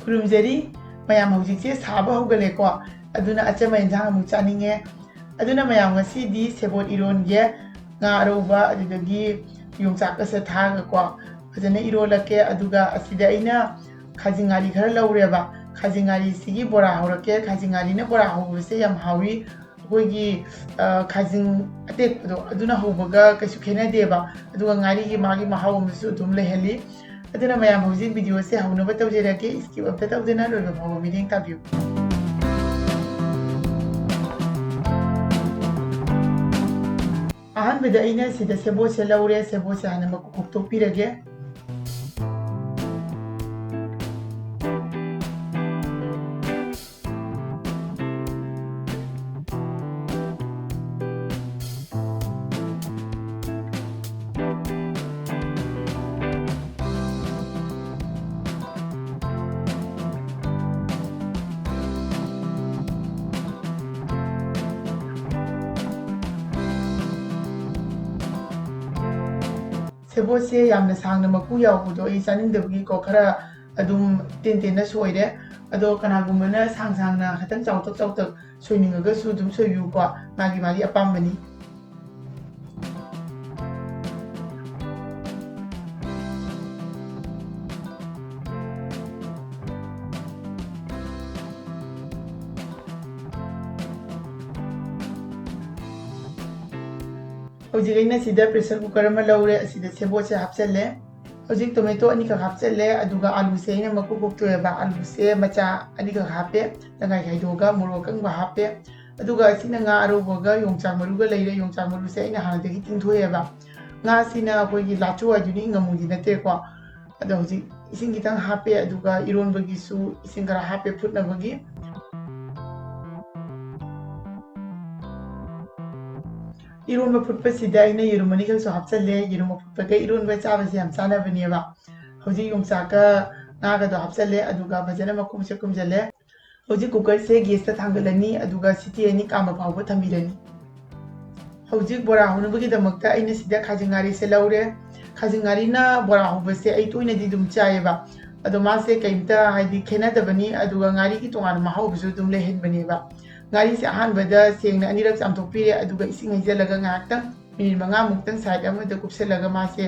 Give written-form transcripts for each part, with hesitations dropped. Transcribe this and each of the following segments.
ꯈꯨꯔꯨꯝꯖꯔꯤ ꯃꯌꯥꯝ ꯍꯧꯖꯤꯛꯁꯦ ꯁꯥꯕ ꯍꯧꯒꯠꯂꯦꯀꯣ ꯑꯗꯨꯅ ꯑꯆꯝꯕ ꯏꯟꯖꯥꯡ ꯑꯃꯨꯛ ꯆꯥꯅꯤꯡꯉꯦ ꯑꯗꯨꯅ ꯃꯌꯥꯝ ꯉꯁꯤꯗꯤ ꯁꯦꯕꯣꯠ ꯏꯔꯣꯟꯒꯦ ꯉꯥ ꯑꯔꯧꯕ ꯑꯗꯨꯗꯒꯤ ꯌꯣꯡꯆꯥꯛꯀꯁꯦ ꯊꯥꯔꯒꯀꯣ ꯐꯖꯅ ꯏꯔꯣꯜꯂꯛꯀꯦ ꯑꯗꯨꯒ ꯑꯁꯤꯗ ꯑꯩꯅ ꯈꯥꯖꯤꯡ ꯉꯥꯔꯤ ꯈꯔ ꯂꯧꯔꯦꯕ ꯈꯥꯖꯤꯡ ꯉꯥꯔꯤꯁꯤꯒꯤ ꯕꯣꯔꯥ ꯍꯧꯔꯛꯀꯦ ꯈꯥꯖꯤꯡ ꯉꯥꯔꯤꯅ ꯕꯣꯔꯥ ꯍꯧꯕꯁꯦ ꯌꯥꯝ ꯍꯥꯎꯋꯤ ꯑꯩꯈꯣꯏꯒꯤ ꯈꯥꯖꯤꯡ ꯑꯇꯦꯛꯄꯗꯣ ꯑꯗꯨꯅ ꯍꯧꯕꯒ ꯀꯩꯁꯨ ꯈꯦꯠꯅꯗꯦꯕ ꯑꯗꯨꯒ ꯉꯥꯔꯤꯒꯤ ꯃꯥꯒꯤ ꯃꯍꯥꯎ ꯑꯃꯁꯨ ꯑꯗꯨꯝ ꯂꯩꯍꯜꯂꯤ ꯑꯗꯨꯅ ꯃꯌꯥꯝ ꯍꯧꯖꯤꯛ ꯚꯤꯗꯤꯑꯣꯁꯦ ꯍꯧꯅꯕ ꯇꯧꯖꯔꯒꯦ ꯁ꯭ꯀꯤꯞ ꯑꯝꯇ ꯇꯧꯗꯅ ꯂꯣꯏꯕ ꯐꯥꯎꯕ ꯃꯤꯠꯌꯦꯡ ꯇꯥꯕꯤꯌꯨ ꯑꯍꯥꯟꯕꯗ ꯑꯩꯅ ꯁꯤꯗ ꯁꯦꯕꯣꯠꯁꯦ ꯂꯧꯔꯦ ꯁꯦꯕꯣꯠꯁꯦ ꯍꯥꯟꯅ ꯃꯀꯨ ꯈꯣꯛꯇꯣꯛꯄꯤꯔꯒꯦ ꯁꯦꯕꯣꯠꯁꯦ ꯌꯥꯝꯅ ꯁꯥꯡꯅ ꯃꯀꯨ ꯌꯥꯎꯕꯗꯣ ꯑꯩ ꯆꯥꯅꯤꯡꯗꯕꯒꯤꯀꯣ ꯈꯔ ꯑꯗꯨꯝ ꯇꯦꯟ ꯁꯣꯏꯔꯦ ꯑꯗꯣ ꯀꯅꯥꯒꯨꯝꯕꯅ ꯁꯥꯡꯅ ꯈꯤꯇꯪ ꯆꯥꯎꯇꯛ ꯁꯣꯏꯅꯤꯡꯉꯒꯁꯨ ꯑꯗꯨꯝ ꯁꯣꯏꯕꯤꯌꯨꯀꯣ ꯃꯥꯒꯤ ꯑꯄꯥꯝꯕꯅꯤ ꯍꯧꯖꯤꯛ ꯑꯩꯅ ꯁꯤꯗ ꯄ꯭ꯔꯦꯁꯔ ꯀꯨꯀꯔ ꯑꯃ ꯂꯧꯔꯦ ꯑꯁꯤꯗ ꯁꯦꯕꯣꯠꯁꯦ ꯍꯥꯞꯆꯜꯂꯦ ꯍꯧꯖꯤꯛ ꯇꯣꯃꯦꯇꯣ ꯑꯅꯤꯈꯛ ꯍꯥꯞꯆꯜꯂꯦ ꯑꯗꯨꯒ ꯑꯂꯨꯁꯦ ꯑꯩꯅ ꯃꯀꯨ ꯈꯣꯛꯇꯣꯛꯑꯦꯕ ꯑꯂꯨꯁꯦ ꯃꯆꯥ ꯑꯅꯤꯈꯛ ꯍꯥꯞꯄꯦ ꯇꯪꯈꯥꯏ ꯈꯥꯏꯗꯣꯛꯑꯒ ꯃꯣꯔꯣꯛ ꯑꯀꯪꯕ ꯍꯥꯞꯄꯦ ꯑꯗꯨꯒ ꯑꯁꯤꯅ ꯉꯥ ꯑꯔꯧꯕꯒ ꯌꯣꯡꯆꯥꯛ ꯃꯔꯨꯒ ꯂꯩꯔꯦ ꯌꯣꯡꯆꯥꯛ ꯃꯔꯨꯁꯦ ꯑꯩꯅ ꯍꯥꯟꯅꯗꯒꯤ ꯇꯤꯡꯊꯣꯛꯑꯦꯕ ꯉꯥꯁꯤꯅ ꯑꯩꯈꯣꯏꯒꯤ ꯂꯥꯆꯨ ꯍꯥꯏꯗꯨꯅꯤ ꯉꯃꯨꯗꯤ ꯅꯠꯇꯦꯀꯣ ꯑꯗꯣ ꯍꯧꯖꯤꯛ ꯏꯁꯤꯡ ꯈꯤꯇꯪ ꯍꯥꯞꯄꯦ ꯑꯗꯨꯒ ꯏꯔꯣꯟꯕꯒꯤꯁꯨ ꯏꯁꯤꯡ ꯈꯔ ꯍꯥꯞꯄꯦ ꯐꯨꯠꯅꯕꯒꯤ 이론바 풋버시다 이네 이름만이 결수 합살래 이름 풋버가 이론바 짜버시 ям 짜나버니에바 허지 용사가 나가도 합살래 아두가 바자나 마쿰 셔쿰잘래 허지 쿠커세 게스트 당글라니 아두가 시티에니 까마 파우버 탐비라니 허지 보라 호누부기다먹다 아이네 시다 카징가리세 라우레 카징가리나 보라 호버세 아이 토이네디 둠 짜예바 अदो मासे कईमता हाइदी खेनादबनी अदुगा गारी की तोंगान महावबसु दुम लेहेनबनीबा गारी से अहानबदा सेंगना अनिरक चामथोकपीरे अदुगा इसिंग हैजलगा ngaktang मिनिट मंगा मुक्तंग साइड अमदा कुपसेलगा मासे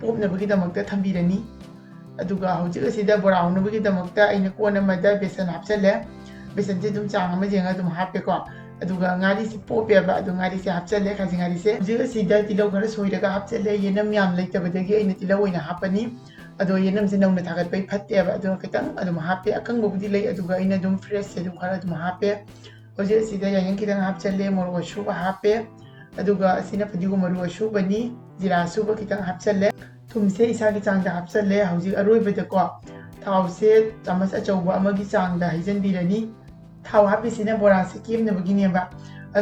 पोपनबगी दमक्ता थंबीरनी अदुगा हौजिक असिदा बोरा होनबगी दमक्ता आइना कोन अमदा बेसन हापचले बेसन से दुम चांग अमा जेंगा दुम हापेको अदुगा गारी से पोपेबा अदु गारी से हापचले खाजिं गारी से हौजिक असिदा तिलौ खरा सोइरगा हापचले येनम याम लेतबदगी आइना तिलौ ओइना हापनी अदो येनम से नौना थागत पै फत्ते अब अदो कितंग अदुम हापे अकंगबुदी लै अदुगा इना दुम फ्रेश से दुम खरा दुम हापे होजे सिदा यायन कितंग हापचले मोरो शुब हापे अदुगा असिना फदिगो मरु शुबनी जिरा शुब कितंग हापचले थुमसे इसागी चांगदा हापचले हौजी अरोइबदको थाव से चमच अचौबा अमगी चांगदा हाइजन बिरनी थाव हापिसिना बोरा से केमनबगिनेबा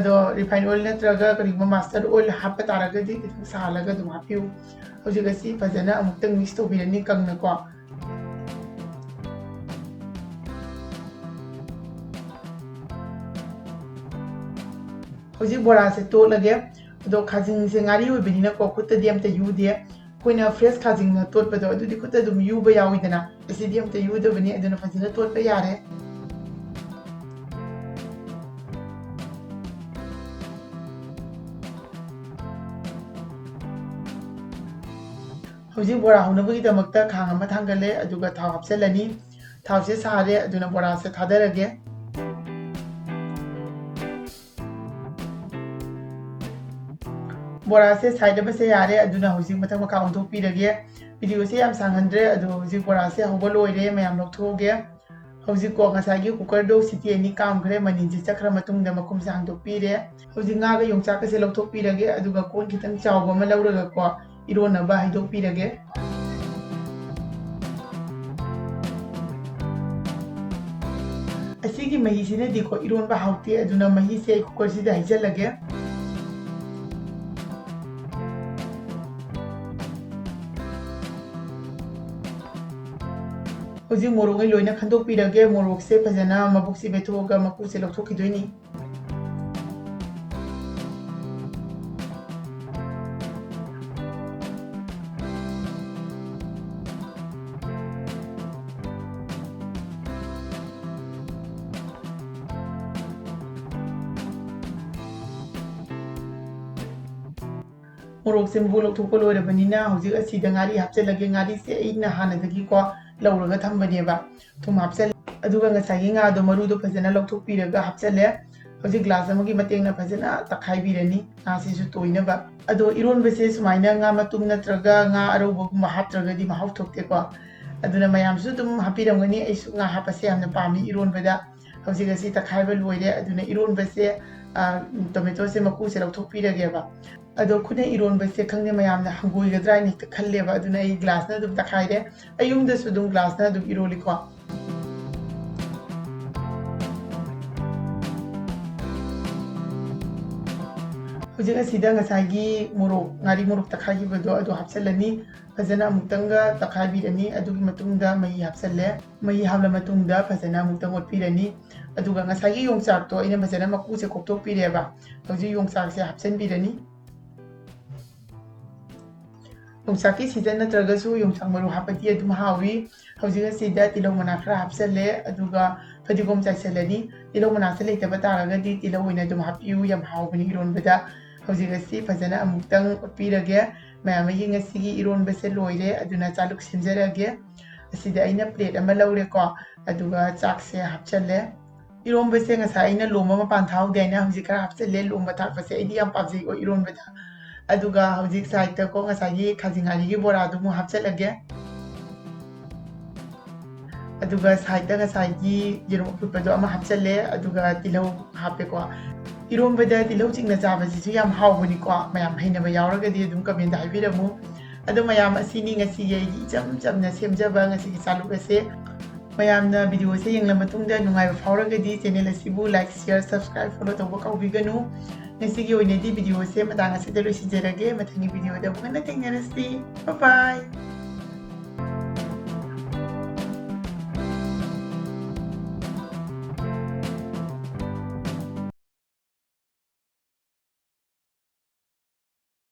अदो रिफाइन ऑयल नत्रगा करिगमा मास्टर्ड ऑयल हापा तारगदी कितंग सालगा दुम हापिउ हौजिक असि फजना अमुक्तंग मिक्स तौबिरनी कंगनको हौजिक बोरा से तोलगे अदो खाजिंग से ngaरी ओइबनिना को खुत्तदि अमता युदे कोइना फ्रेश खाजिंग न तोटपदो अदुदि खुत्ता दुम युबा याविदना असिदि अमता युदबनी अदुना फजना तोटपा यारे हौजिक बोरा होनबगीदमक्ता खांग अमा थांगले अदुगा थाव हापचलनी थाव से सारे अदुना बोरा से थादरगे बोरा से साइड बसे यारे अदुना हौजिक मथक मखा ओंथोकपीरगे वीडियो से याम सांगहंद्रे अदु हौजिक बोरा से हौबा लोइरे मयाम लौथोगे हौजिक को ngसागी कुकर दो सिटी एनी कामखरे मनिंजी चखरा मतुंगदा मकुम सांगदोकपीरे हौजिक ngaga योंचाक से लौथोकपीरगे अदुगा कोन खितंग चावबा मा लौरगा को इरोनबा हाइदोकपीरगे असिगी मही सिने दिखो इरोनबा हाउते अदुना मही से कुकर सिदा हाइजलगे हौजिक मोरोगै लोइना खंदोकपीरगे मोरोक से फजना मबुक से बेथोगा मकु से लौथोखिदोइनी morok se mbu lok thok loi rabanina hojik asida ngari hapchalage ngari se aina hanadagi ko lauraga thambane ba thum hapchal aduga ngasai nga do maru do phajana lok thok piraga hapchale hojik glass amagi matengna phajana takhai birani na si su toina ba ado iron bese sumaina nga matung natraga nga arobo ma haptraga di mahau thokte ko aduna mayam su dum hapiramgani aisu nga hapase amna pami iron bada hojik asi takhai ba loire aduna iron bese tomato se maku se lok thok pirage ba ado khune iron bese khangne mayam na hangoi gadra ni khalle ba aduna ai glass na dum takhai de ayum da su dum glass na dum iroli ko hojik asida ngasagi morok ngari morok takhai gi bado ado hapsalani fazana mutanga takhai birani adugi matungda mai hapsalle mai habla matungda fazana mutang otpirani aduga ngasagi yongchak to ina fazana maku se koktok pireba hojik yongchak se hapsan birani yongchak ki season natragasu yongchak maru hapati adum hawi hojik asida tilong mana khra hapsalle aduga fadigom chaisalani tilong mana se leitaba taragadi tilong ina dum hapiu yam hawbani iron bada hojik asi fazana amutang otpirage mayam yi ngasigi iron bese loire aduna chaluk simjarage asida aina plate ama laure ko aduga chak se hapchalle iron bese ngasa aina loma ma pan thau deina hojik kara hapchalle loma thak bese idi am pabji ko iron bada aduga hojik side ta ko ngasa gi khajing ngari gi bora du mu hapchalage aduga side ta ngasa gi yerum putpado ama hapchalle aduga tilau hape ko Eromba tilau chingna chaba sisu yam hawbani ko mayam hainaba yauragadi adum comment da haibiramu adu mayam asini ngasi ye jam jamna semjaba ngasi chalu ase mayamna video se yengla matungda nungai fauragadi channel asibu like share subscribe follow tawba kaubiganu ngasi gi oinedi video se matanga se delu sijerage mathani video da bungana tengnarasi bye bye